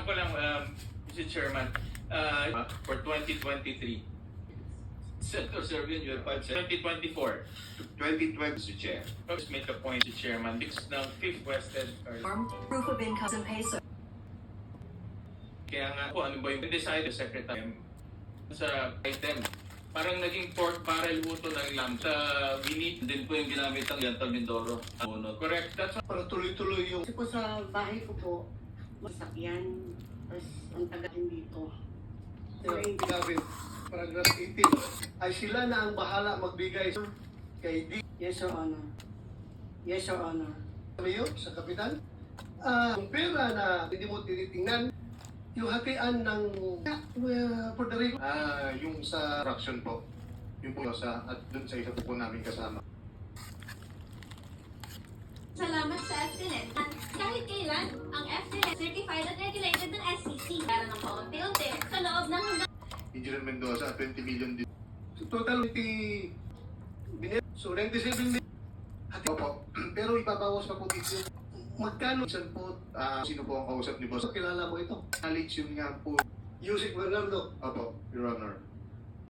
ko lang, Mr. Chairman, for 2023. Senator Servian, you have 2024. 2020, Mr. Chair. Let's make a point, Mr. Chairman, because ng 5th Wested Proof of income and peso. kaya nga po, ano ba yung decide secretary sa item. Parang naging pork barrel po ito ng lamb. Sa winit din po yung ginamit ng Yanta Mindoro. Correct? That's Para tuloy-tuloy yung... Kasi po sa bahay ko po, masakyan. Tapos ang taga dito. Gavin, paragraph 18. Ay sila na ang bahala magbigay kay D. Yes, Your Honor. Yes, Your Honor. Mayor sa kapitan. Yung pera na hindi mo tinitingnan, yung hatian ng Puerto Rico. Yung sa fraction po, yung po sa at dun sa isa po namin kasama. Salamat sa FDNet. Kahit kailan, ang FDNet certified at regulated ng SEC. Para ng paunti-unti sa loob ng hanggang Engineer Mendoza, 20 million din. So, total 20 minutes. So 97 minutes. Hati. Opo, pero ibabawas pa po dito. Magkano? Minsan po, sino po ang kausap ni Boss? So, kilala mo ito. Knowledge yun nga po. Yusik Bernardo. Opo, Your Honor.